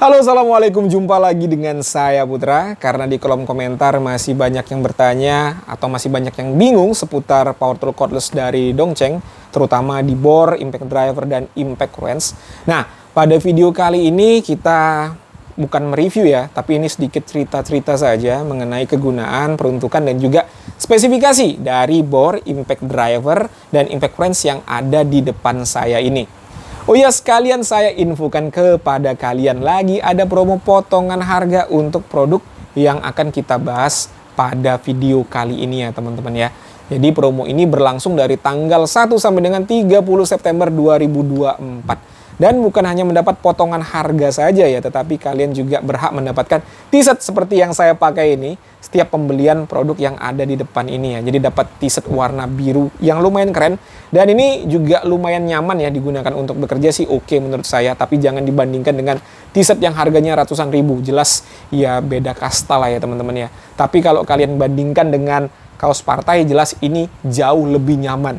Halo, assalamualaikum. Jumpa lagi dengan saya Putra. Karena di kolom komentar masih banyak yang bertanya atau masih banyak yang bingung seputar power tool cordless dari Dongcheng, terutama di bore, impact driver, dan impact wrench. Nah, pada video kali ini kita bukan mereview ya, tapi ini sedikit cerita-cerita saja mengenai kegunaan, peruntukan, dan juga spesifikasi dari bore, impact driver, dan impact wrench yang ada di depan saya ini. Oh ya, sekalian saya infokan kepada kalian lagi ada promo potongan harga untuk produk yang akan kita bahas pada video kali ini ya teman-teman ya. Jadi promo ini berlangsung dari tanggal 1 sampai dengan 30 September 2024. Dan bukan hanya mendapat potongan harga saja ya, tetapi kalian juga berhak mendapatkan t-shirt seperti yang saya pakai ini setiap pembelian produk yang ada di depan ini ya. Jadi dapat t-shirt warna biru yang lumayan keren. Dan ini juga lumayan nyaman ya digunakan untuk bekerja sih, oke menurut saya. Tapi jangan dibandingkan dengan t-shirt yang harganya ratusan ribu. Jelas ya beda kasta lah ya teman-teman ya. Tapi kalau kalian bandingkan dengan kaos partai, jelas ini jauh lebih nyaman.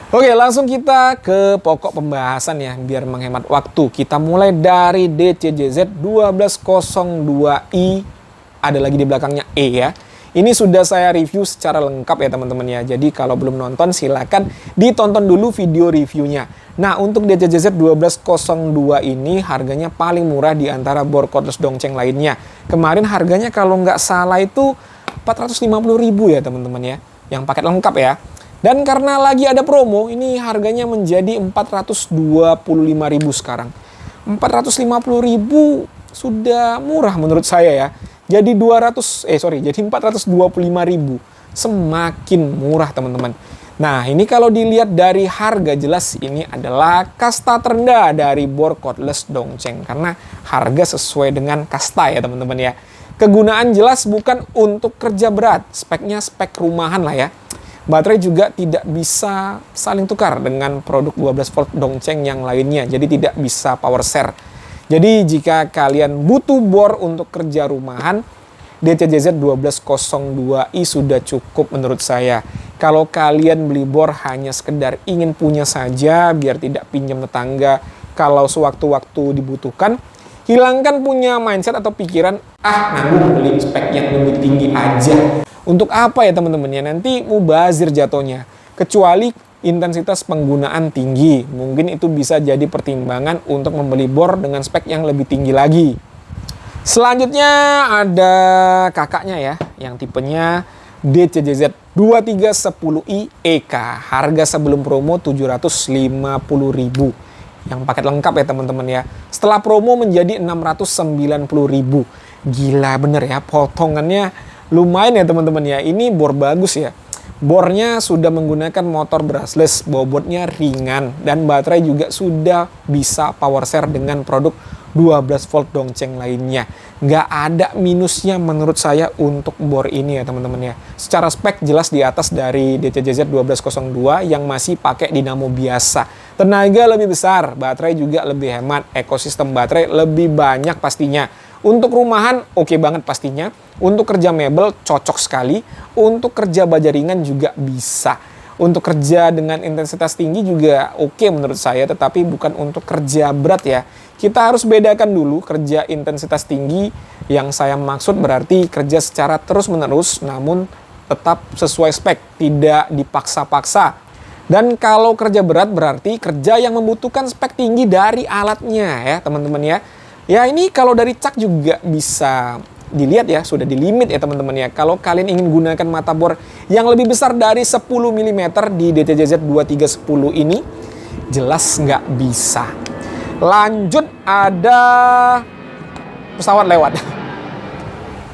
Oke, langsung kita ke pokok pembahasan ya, biar menghemat waktu. Kita mulai dari DCJZ 1202i, ada lagi di belakangnya E ya. Ini sudah saya review secara lengkap ya teman-teman ya. Jadi kalau belum nonton silakan ditonton dulu video reviewnya. Nah, untuk DCJZ 1202 ini harganya paling murah di antara bore cordless Dongcheng lainnya. Kemarin harganya kalau nggak salah itu 450.000 ya teman-teman ya, yang paket lengkap ya. Dan karena lagi ada promo, ini harganya menjadi 425.000 sekarang. 450.000 sudah murah menurut saya ya. Jadi jadi 425.000. Semakin murah teman-teman. Nah, ini kalau dilihat dari harga, jelas ini adalah kasta terendah dari bore cordless Dongcheng karena harga sesuai dengan kasta ya teman-teman ya. Kegunaan jelas bukan untuk kerja berat, speknya spek rumahan lah ya. Baterai juga tidak bisa saling tukar dengan produk 12 volt Dongcheng yang lainnya, jadi tidak bisa power share. Jadi jika kalian butuh bor untuk kerja rumahan, DCJZ 1202i sudah cukup menurut saya. Kalau kalian beli bor hanya sekedar ingin punya saja, biar tidak pinjam tetangga kalau sewaktu-waktu dibutuhkan, hilangkan punya mindset atau pikiran, nanggung beli spek yang lebih tinggi aja. Untuk apa ya teman-teman ya, nanti mubazir jatuhnya. Kecuali intensitas penggunaan tinggi, mungkin itu bisa jadi pertimbangan untuk membeli bor dengan spek yang lebih tinggi lagi. Selanjutnya ada kakaknya ya, yang tipenya DCJZ 2310i EK. Harga sebelum promo 750.000. Yang paket lengkap ya teman-teman ya. Setelah promo menjadi 690.000. Gila bener ya, potongannya lumayan ya teman-teman ya. Ini bor bagus ya. Bornya sudah menggunakan motor brushless, bobotnya ringan, dan baterai juga sudah bisa power share dengan produk 12 volt Dongcheng lainnya. Nggak ada minusnya menurut saya untuk bor ini ya teman-teman ya. Secara spek jelas di atas dari DCJZ 1202 yang masih pakai dinamo biasa. Tenaga lebih besar, baterai juga lebih hemat, ekosistem baterai lebih banyak pastinya. Untuk rumahan oke banget pastinya. Untuk kerja mebel cocok sekali. Untuk kerja baja ringan juga bisa. Untuk kerja dengan intensitas tinggi juga oke menurut saya, tetapi bukan untuk kerja berat ya. Kita harus bedakan dulu kerja intensitas tinggi. Yang saya maksud berarti kerja secara terus-menerus namun tetap sesuai spek, tidak dipaksa-paksa. Dan kalau kerja berat berarti kerja yang membutuhkan spek tinggi dari alatnya ya teman-teman ya. Ya ini kalau dari cak juga bisa dilihat ya, sudah di limit ya teman-teman ya. Kalau kalian ingin gunakan mata bor yang lebih besar dari 10 mm di DCJZ 2310 ini, jelas nggak bisa. Lanjut ada pesawat lewat.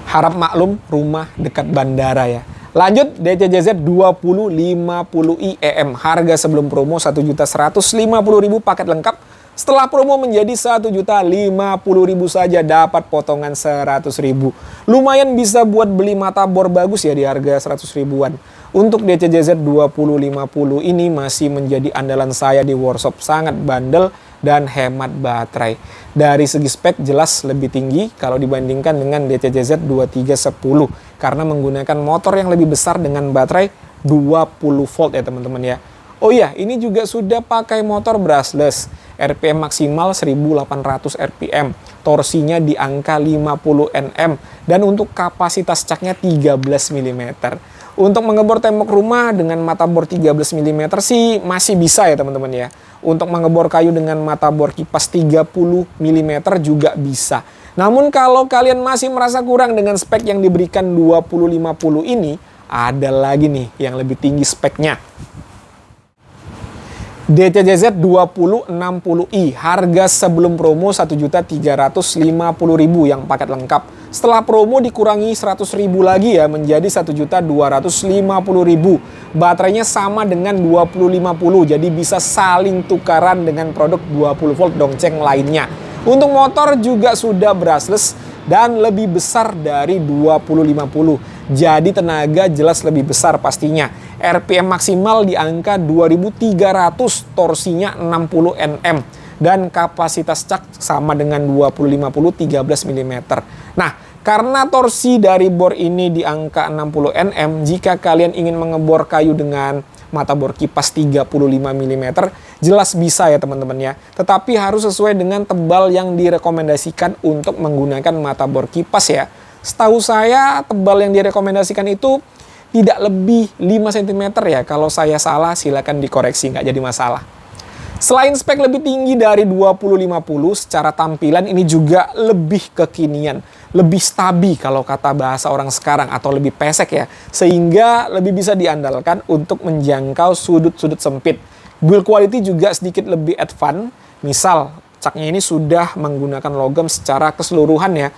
Harap maklum, rumah dekat bandara ya. Lanjut DCJZ 2050i EM. Harga sebelum promo 1.150.000 paket lengkap. Setelah promo menjadi 1.050.000 saja, dapat potongan 100.000. Lumayan bisa buat beli mata bor bagus ya di harga 100 ribuan. Untuk DCJZ 2050 ini masih menjadi andalan saya di workshop, sangat bandel dan hemat baterai. Dari segi spek jelas lebih tinggi kalau dibandingkan dengan DCJZ 2310 karena menggunakan motor yang lebih besar dengan baterai 20 volt ya teman-teman ya. Oh iya, ini juga sudah pakai motor brushless. RPM maksimal 1800 RPM. Torsinya di angka 50 Nm. Dan untuk kapasitas caknya 13 mm. Untuk mengebor tembok rumah dengan mata bor 13 mm sih masih bisa ya teman-teman ya. Untuk mengebor kayu dengan mata bor kipas 30 mm juga bisa. Namun kalau kalian masih merasa kurang dengan spek yang diberikan 2050 ini, ada lagi nih yang lebih tinggi speknya. DCJZ 2060i, harga sebelum promo 1.350.000 yang paket lengkap. Setelah promo dikurangi 100.000 lagi ya, menjadi 1.250.000. Baterainya sama dengan 2050, jadi bisa saling tukaran dengan produk 20 volt Dongcheng lainnya. Untuk motor juga sudah brushless dan lebih besar dari 2050. Jadi tenaga jelas lebih besar pastinya. RPM maksimal di angka 2300, torsinya 60 Nm. Dan kapasitas cak sama dengan 2050 13 mm. Nah, karena torsi dari bor ini di angka 60 Nm, jika kalian ingin mengebor kayu dengan mata bor kipas 35 mm, jelas bisa ya teman-teman ya. Tetapi harus sesuai dengan tebal yang direkomendasikan untuk menggunakan mata bor kipas ya. Setahu saya tebal yang direkomendasikan itu tidak lebih 5 cm ya. Kalau saya salah silakan dikoreksi, nggak jadi masalah. Selain spek lebih tinggi dari 2050, secara tampilan ini juga lebih kekinian, lebih stabil kalau kata bahasa orang sekarang, atau lebih pesek ya, sehingga lebih bisa diandalkan untuk menjangkau sudut-sudut sempit. Build quality juga sedikit lebih advance, misal caknya ini sudah menggunakan logam secara keseluruhan ya.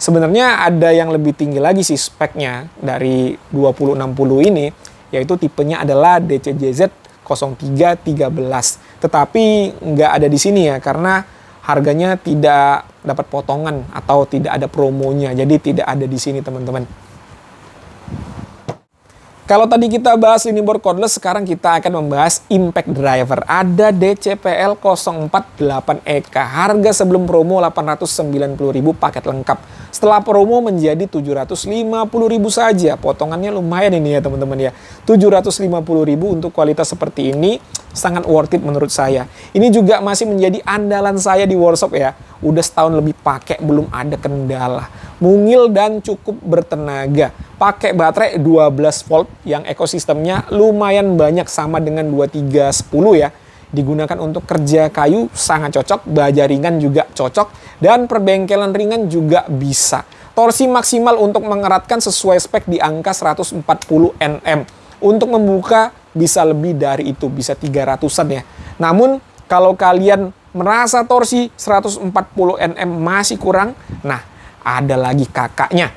Sebenarnya ada yang lebih tinggi lagi sih speknya dari 2060 ini, yaitu tipenya adalah DCJZ 0313. Tetapi nggak ada di sini ya, karena harganya tidak dapat potongan atau tidak ada promonya. Jadi tidak ada di sini teman-teman. Kalau tadi kita bahas lini bor cordless, sekarang kita akan membahas impact driver. Ada DCPL 048EK. Harga sebelum promo 890.000 paket lengkap. Setelah promo menjadi 750.000 saja. Potongannya lumayan ini ya teman-teman ya. 750.000 untuk kualitas seperti ini sangat worth it menurut saya. Ini juga masih menjadi andalan saya di workshop ya. Udah setahun lebih pakai, belum ada kendala. Mungil dan cukup bertenaga. Pakai baterai 12 volt yang ekosistemnya lumayan banyak, sama dengan 2310 ya. Digunakan untuk kerja kayu sangat cocok, baja ringan juga cocok, dan perbengkelan ringan juga bisa. Torsi maksimal untuk mengeratkan sesuai spek di angka 140 Nm. Untuk membuka bisa lebih dari itu, bisa 300-an ya. Namun kalau kalian merasa torsi 140 Nm masih kurang, nah ada lagi kakaknya.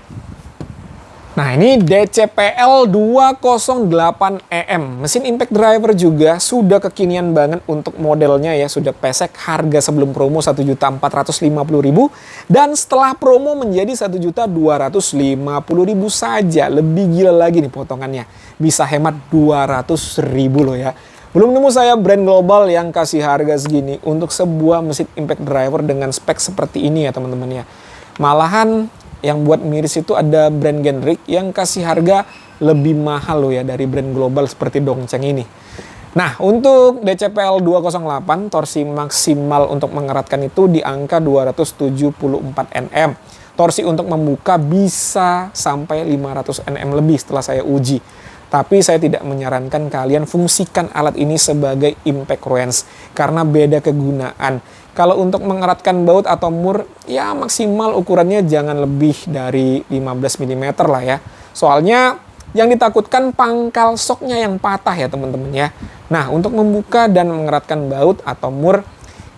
Nah ini DCPL 208EM. Mesin impact driver juga sudah kekinian banget untuk modelnya ya. Sudah pesek, harga sebelum promo 1.450.000 dan setelah promo menjadi 1.250.000 saja. Lebih gila lagi nih potongannya. Bisa hemat 200.000 loh ya. Belum nemu saya brand global yang kasih harga segini untuk sebuah mesin impact driver dengan spek seperti ini ya teman-teman ya. Malahan yang buat miris itu ada brand generic yang kasih harga lebih mahal loh ya dari brand global seperti Dongcheng ini. Nah, untuk DCPL 208, torsi maksimal untuk mengeratkan itu di angka 274 Nm. Torsi untuk membuka bisa sampai 500 Nm lebih setelah saya uji. Tapi saya tidak menyarankan kalian fungsikan alat ini sebagai impact range karena beda kegunaan. Kalau untuk mengeratkan baut atau mur, ya maksimal ukurannya jangan lebih dari 15 mm lah ya. Soalnya yang ditakutkan pangkal soknya yang patah ya teman-teman ya. Nah, untuk membuka dan mengeratkan baut atau mur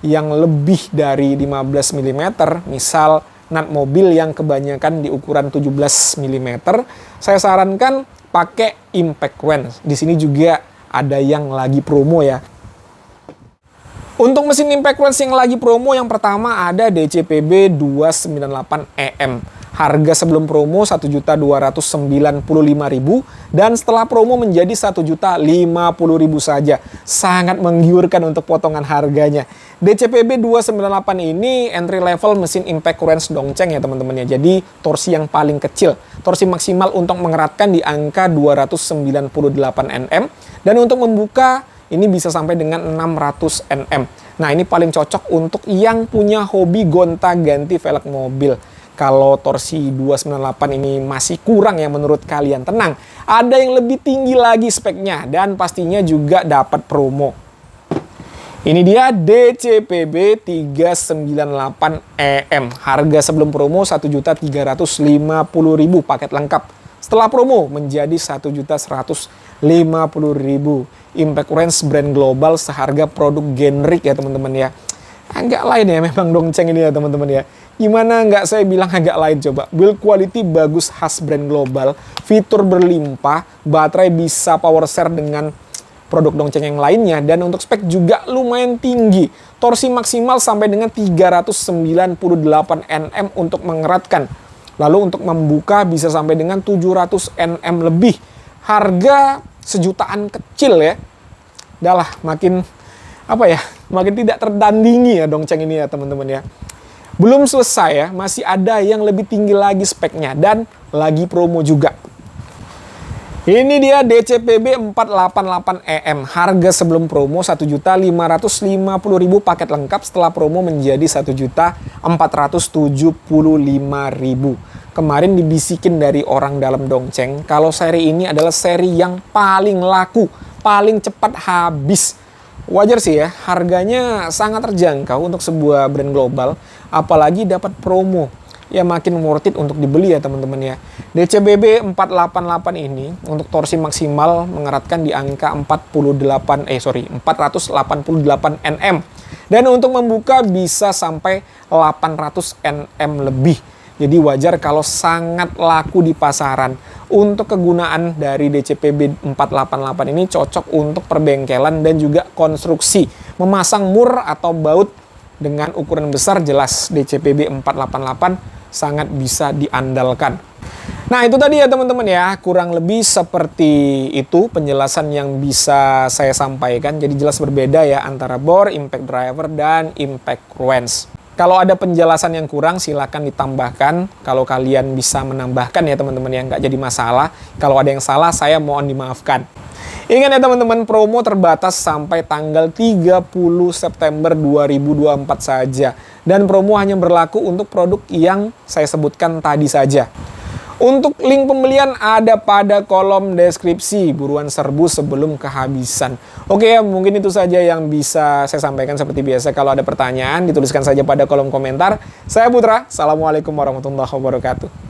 yang lebih dari 15 mm, misal nut mobil yang kebanyakan di ukuran 17 mm, saya sarankan pakai impact range. Di sini juga ada yang lagi promo ya. Untuk mesin impact range yang lagi promo, yang pertama ada DCPB 298EM. Harga sebelum promo 1.295.000 dan setelah promo menjadi 1.050.000 saja. Sangat menggiurkan untuk potongan harganya. DCPB 298 ini entry level mesin impact range Dongcheng ya teman-teman ya. Jadi torsi yang paling kecil. Torsi maksimal untuk mengeratkan di angka 298 Nm dan untuk membuka ini bisa sampai dengan 600 Nm. Nah, ini paling cocok untuk yang punya hobi gonta-ganti velg mobil. Kalau torsi 298 ini masih kurang ya menurut kalian, tenang. Ada yang lebih tinggi lagi speknya dan pastinya juga dapat promo. Ini dia DCPB 398EM. Harga sebelum promo 1.350.000 paket lengkap. Setelah promo menjadi 1.150.000. Impact range brand global seharga produk generik ya teman-teman ya. Agak lain ya memang Dongcheng ini ya teman-teman ya. Gimana nggak saya bilang agak lain coba. Build quality bagus khas brand global. Fitur berlimpah. Baterai bisa power share dengan produk Dongcheng yang lainnya. Dan untuk spek juga lumayan tinggi. Torsi maksimal sampai dengan 398 Nm untuk mengeratkan. Lalu untuk membuka bisa sampai dengan 700 Nm lebih. Harga sejutaan kecil ya. Udah lah, makin makin tidak tertandingi ya Dongcheng ini ya teman-teman ya. Belum selesai ya, masih ada yang lebih tinggi lagi speknya dan lagi promo juga. Ini dia DCPB 488EM. Harga sebelum promo 1.550.000 paket lengkap, setelah promo menjadi 1.475.000. Kemarin dibisikin dari orang dalam Dongcheng kalau seri ini adalah seri yang paling laku, paling cepat habis. Wajar sih ya, harganya sangat terjangkau untuk sebuah brand global, apalagi dapat promo. Ya makin worth it untuk dibeli ya teman-teman ya. DCPB 488 ini untuk torsi maksimal mengeratkan di angka 488 Nm. Dan untuk membuka bisa sampai 800 Nm lebih. Jadi wajar kalau sangat laku di pasaran. Untuk kegunaan dari DCPB 488 ini cocok untuk perbengkelan dan juga konstruksi. Memasang mur atau baut dengan ukuran besar, jelas DCPB 488 sangat bisa diandalkan. Nah itu tadi ya teman-teman ya, kurang lebih seperti itu penjelasan yang bisa saya sampaikan. Jadi jelas berbeda ya antara bore, impact driver, dan impact range. Kalau ada penjelasan yang kurang silahkan ditambahkan. Kalau kalian bisa menambahkan ya teman-teman ya, nggak jadi masalah. Kalau ada yang salah saya mohon dimaafkan. Ingat ya teman-teman, promo terbatas sampai tanggal 30 September 2024 saja. Dan promo hanya berlaku untuk produk yang saya sebutkan tadi saja. Untuk link pembelian ada pada kolom deskripsi. Buruan serbu sebelum kehabisan. Oke ya, mungkin itu saja yang bisa saya sampaikan seperti biasa. Kalau ada pertanyaan, dituliskan saja pada kolom komentar. Saya Putra, Assalamualaikum warahmatullahi wabarakatuh.